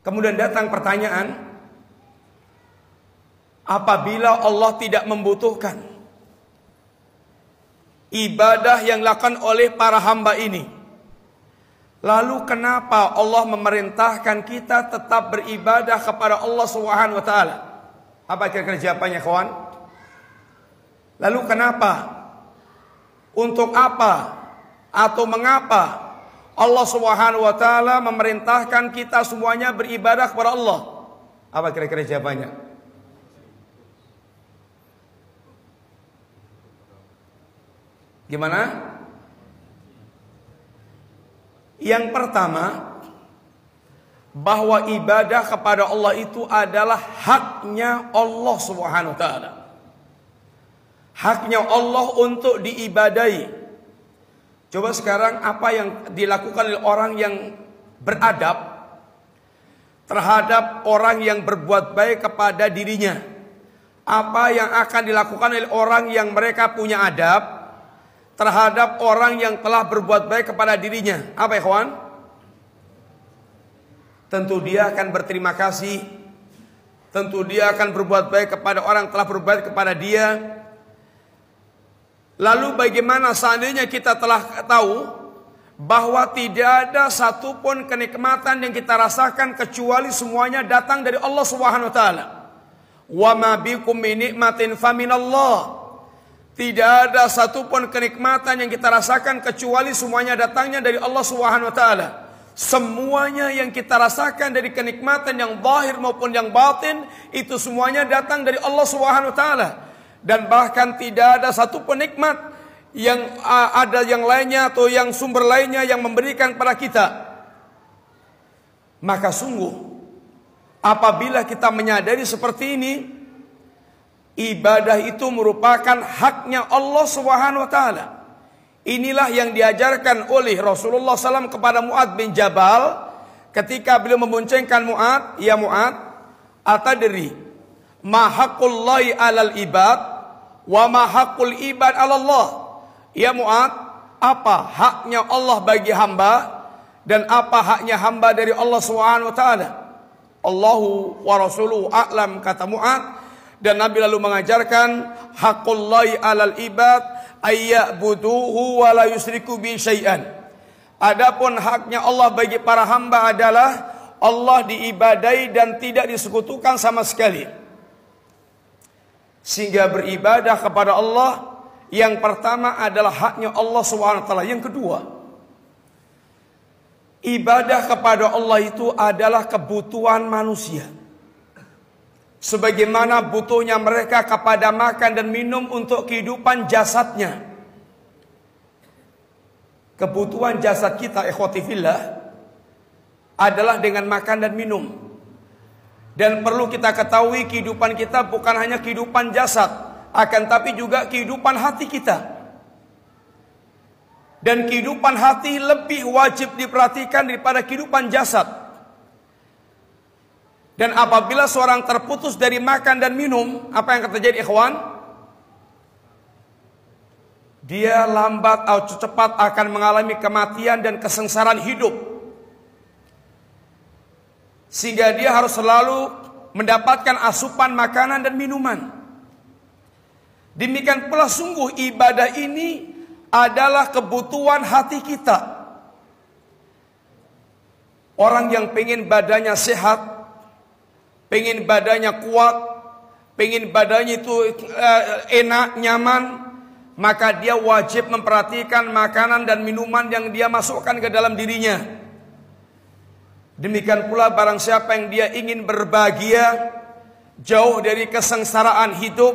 Kemudian datang pertanyaan, apabila Allah tidak membutuhkan ibadah yang dilakukan oleh para hamba ini, lalu kenapa Allah memerintahkan kita tetap beribadah kepada Allah Subhanahu wa taala? Apa kira-kira jawabannya, kawan? Lalu kenapa? Untuk apa? Atau mengapa Allah Subhanahu wa taala memerintahkan kita semuanya beribadah kepada Allah? Apa kira-kira jawabannya? Gimana? Yang pertama, bahwa ibadah kepada Allah itu adalah haknya Allah Subhanahu wa taala. Haknya Allah untuk diibadahi. Coba sekarang apa yang dilakukan oleh orang yang beradab terhadap orang yang berbuat baik kepada dirinya. Apa yang akan dilakukan oleh orang yang mereka punya adab terhadap orang yang telah berbuat baik kepada dirinya? Apa ya kawan? Tentu dia akan berterima kasih. Tentu dia akan berbuat baik kepada orang yang telah berbuat baik kepada dia. Lalu bagaimana seandainya kita telah tahu bahwa tidak ada satupun kenikmatan yang kita rasakan kecuali semuanya datang dari Allah Subhanahu wa taala. Wa ma bikum min nikmatin faminallah. Tidak ada satupun kenikmatan yang kita rasakan kecuali semuanya datangnya dari Allah Subhanahu wa taala. Semuanya yang kita rasakan dari kenikmatan yang zahir maupun yang batin itu semuanya datang dari Allah Subhanahu wa taala. Dan bahkan tidak ada satu nikmat yang ada yang lainnya atau yang sumber lainnya yang memberikan kepada kita. Maka sungguh apabila kita menyadari seperti ini, ibadah itu merupakan haknya Allah Subhanahu wa taala. Inilah yang diajarkan oleh Rasulullah SAW kepada Mu'adz bin Jabal ketika beliau memboncengkan Mu'adz, ya Mu'adz, atadri ma haqqullahi 'alal ibad wa ma haqqul ibad 'ala Allah. Ya Mu'adz, apa haknya Allah bagi hamba dan apa haknya hamba dari Allah Subhanahu wa taala? Allahu wa rasuluhu a'lam, kata Mu'adz. Dan Nabi lalu mengajarkan haqqullahi 'alal ibad ayya'buduhu wa la yusyriku bi syai'an. Adapun haknya Allah bagi para hamba adalah Allah diibadai dan tidak disekutukan sama sekali. Sehingga beribadah kepada Allah yang pertama adalah haknya Allah Subhanahu wa taala. Yang kedua, ibadah kepada Allah itu adalah kebutuhan manusia. Sebagaimana butuhnya mereka kepada makan dan minum untuk kehidupan jasadnya. Kebutuhan jasad kita, ikhwati fillah, adalah dengan makan dan minum. Dan perlu kita ketahui kehidupan kita bukan hanya kehidupan jasad, akan tapi juga kehidupan hati kita. Dan kehidupan hati lebih wajib diperhatikan daripada kehidupan jasad. Dan apabila seorang terputus dari makan dan minum, apa yang akan terjadi, ikhwan? Dia lambat atau cepat akan mengalami kematian dan kesengsaraan hidup. Sehingga dia harus selalu mendapatkan asupan makanan dan minuman. Demikian pula sungguh ibadah ini adalah kebutuhan hati kita. Orang yang pengen badannya sehat, pengen badannya kuat, pengen badannya itu enak, nyaman, maka dia wajib memperhatikan makanan dan minuman yang dia masukkan ke dalam dirinya. Demikian pula barang siapa yang dia ingin berbahagia, jauh dari kesengsaraan hidup,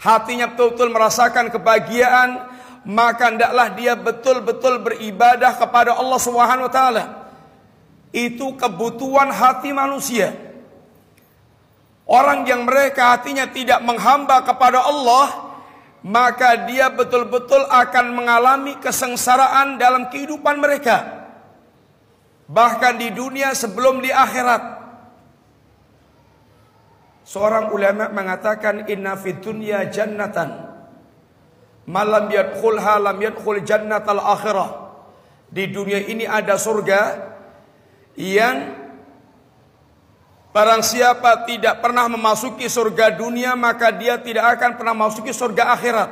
hatinya betul-betul merasakan kebahagiaan, maka hendaklah dia betul-betul beribadah kepada Allah Subhanahu wa taala. Itu kebutuhan hati manusia. Orang yang mereka hatinya tidak menghamba kepada Allah, maka dia betul-betul akan mengalami kesengsaraan dalam kehidupan mereka. Bahkan di dunia sebelum di akhirat. Seorang ulama mengatakan inna fid dunya jannatan malam yadkhulha lam yadkhul jannatal akhirah. Di dunia ini ada surga yang Barang siapa tidak pernah memasuki surga dunia, maka dia tidak akan pernah memasuki surga akhirat.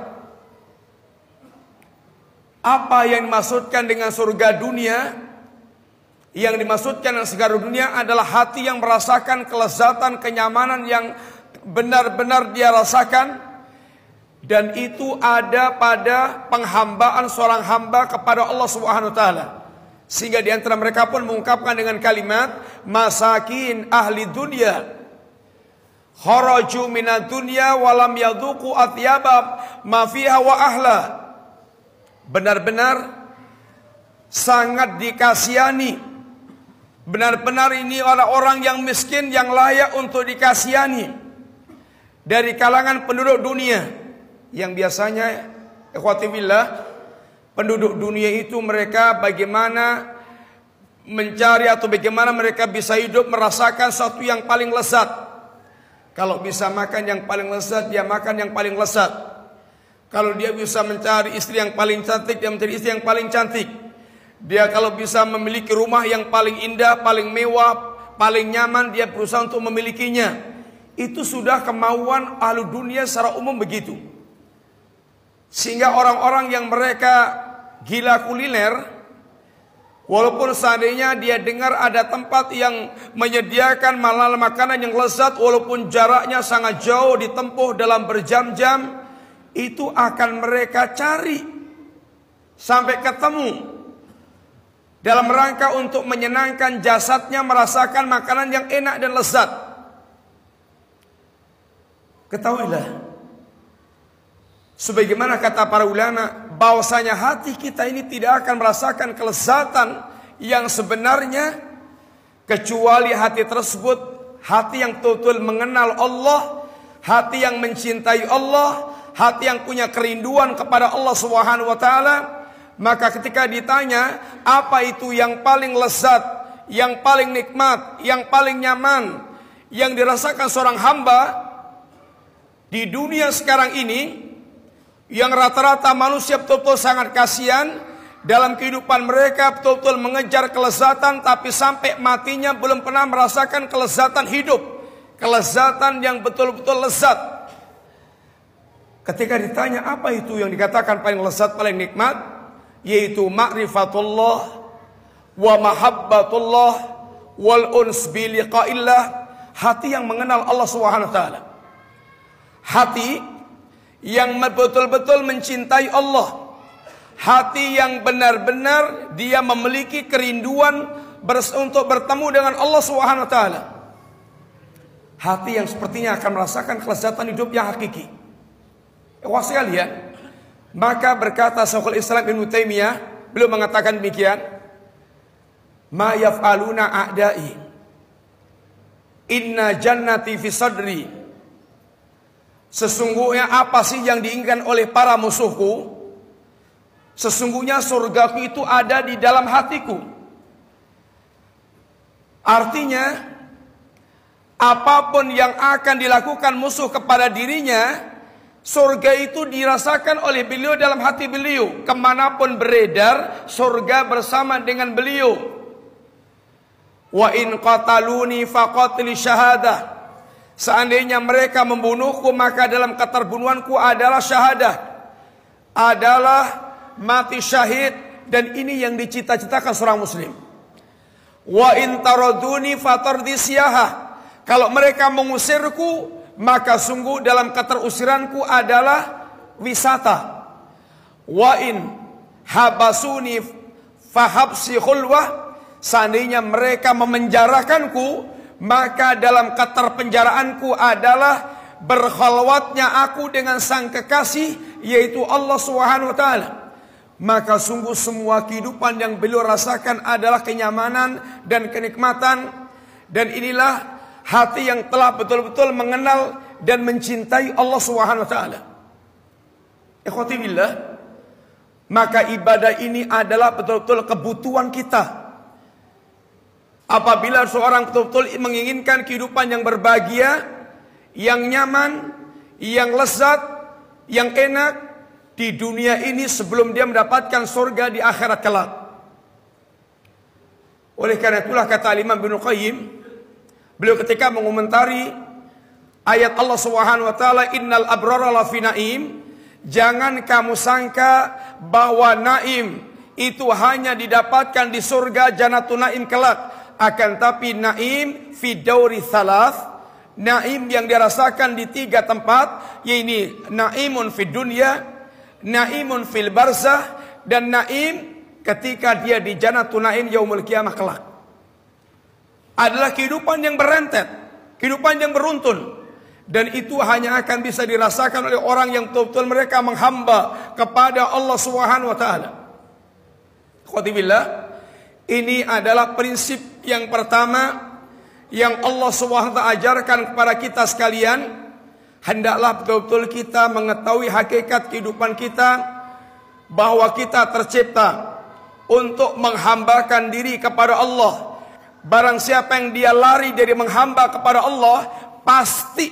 Apa yang dimaksudkan dengan surga dunia? Yang dimaksudkan dengan surga dunia adalah hati yang merasakan kelezatan, kenyamanan yang benar-benar dia rasakan. Dan itu ada pada penghambaan seorang hamba kepada Allah Subhanahu wa taala. Sehingga di antara mereka pun mengungkapkan dengan kalimat masakin ahli dunia kharaju minad dunya walam yadhuqu atyaba ma fiha wa ahla. Benar-benar sangat dikasihani. Benar-benar ini orang yang miskin yang layak untuk dikasihani dari kalangan penduduk dunia. Yang biasanya ikhwati billah, penduduk dunia itu mereka bagaimana mencari atau bagaimana mereka bisa hidup merasakan sesuatu yang paling lezat. Kalau bisa makan yang paling lezat, dia makan yang paling lezat. Kalau dia bisa mencari istri yang paling cantik, dia mencari istri yang paling cantik. Dia kalau bisa memiliki rumah yang paling indah, paling mewah, paling nyaman, dia berusaha untuk memilikinya. Itu sudah kemauan ahli dunia secara umum begitu. Sehingga orang-orang yang mereka gila kuliner, walaupun seandainya dia dengar ada tempat yang menyediakan makanan yang lezat, walaupun jaraknya sangat jauh ditempuh dalam berjam-jam, itu akan mereka cari sampai ketemu dalam rangka untuk menyenangkan jasadnya, merasakan makanan yang enak dan lezat. Ketahuilah, sebagaimana kata para ulama, bahwasanya hati kita ini tidak akan merasakan kelezatan yang sebenarnya kecuali hati tersebut hati yang betul-betul mengenal Allah, hati yang mencintai Allah, hati yang punya kerinduan kepada Allah Subhanahu wa taala. Maka ketika ditanya apa itu yang paling lezat, yang paling nikmat, yang paling nyaman yang dirasakan seorang hamba di dunia sekarang ini, yang rata-rata manusia betul-betul sangat kasihan dalam kehidupan mereka, betul-betul mengejar kelezatan, tapi sampai matinya belum pernah merasakan kelezatan hidup, kelezatan yang betul-betul lezat. Ketika ditanya apa itu yang dikatakan paling lezat, paling nikmat, yaitu ma'rifatullah wa mahabbatullah wal uns bi liqa'illah, hati yang mengenal Allah Subhanahu wa taala. Hati yang betul-betul mencintai Allah, hati yang benar-benar dia memiliki kerinduan untuk bertemu dengan Allah Subhanahu wa taala. Hati yang sepertinya akan merasakan kelezatan hidup yang hakiki. Wah sekalian, maka berkata Syekhul Islam Ibnu Taimiyah, beliau mengatakan demikian, ma yaf'aluna a'dai inna jannati fi sadri. Sesungguhnya apa sih yang diinginkan oleh para musuhku? Sesungguhnya surgaku itu ada di dalam hatiku. Artinya, apapun yang akan dilakukan musuh kepada dirinya, surga itu dirasakan oleh beliau dalam hati beliau. Kemanapun beredar, surga bersama dengan beliau. Wa in qataluni faqatli syahadah. Seandainya mereka membunuhku, maka dalam keterbunuhanku adalah syahadah, adalah mati syahid. Dan ini yang dicita-citakan seorang muslim. Wa in taraduni fatardi siyahah. Kalau mereka mengusirku, maka sungguh dalam keterusiranku adalah wisata. Wa in habasuni fahabsi khulwah. Seandainya mereka memenjarakanku, maka dalam keterpenjaraanku adalah berkhalwatnya aku dengan sang kekasih, yaitu Allah Subhanahu wa taala. Maka sungguh semua kehidupan yang beliau rasakan adalah kenyamanan dan kenikmatan. Dan inilah hati yang telah betul-betul mengenal dan mencintai Allah Subhanahu wa taala. Ikhwati billah, maka ibadah ini adalah betul-betul kebutuhan kita. Apabila seorang betul-betul menginginkan kehidupan yang berbahagia, yang nyaman, yang lezat, yang enak di dunia ini sebelum dia mendapatkan surga di akhirat kelak. Oleh karena itulah kata Imam Ibnu Qayyim Beliau ketika mengomentari ayat Allah Subhanahu wa taala, innal abrara lafi naim, jangan kamu sangka bahwa naim itu hanya didapatkan di surga Jannatun Naim kelak, akan tapi naim fi dauri thalath, naim yang dirasakan di 3 tempat, yaitu naimun fid dunya, naimun fil barzah, dan naim ketika dia di Jannatun Naim yaumul qiyamah kelak. Adalah kehidupan yang berentet, kehidupan yang beruntun, dan itu hanya akan bisa dirasakan oleh orang yang betul-betul mereka menghamba kepada Allah Subhanahu wa taala. Khotibillah, ini adalah prinsip yang pertama yang Allah Subhanahu wa taala ajarkan kepada kita sekalian. Hendaklah betul-betul kita mengetahui hakikat kehidupan kita, bahwa kita tercipta untuk menghambakan diri kepada Allah. Barang siapa yang dia lari dari menghamba kepada Allah, pasti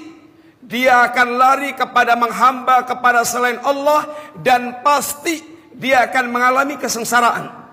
dia akan lari kepada menghamba kepada selain Allah, dan pasti dia akan mengalami kesengsaraan.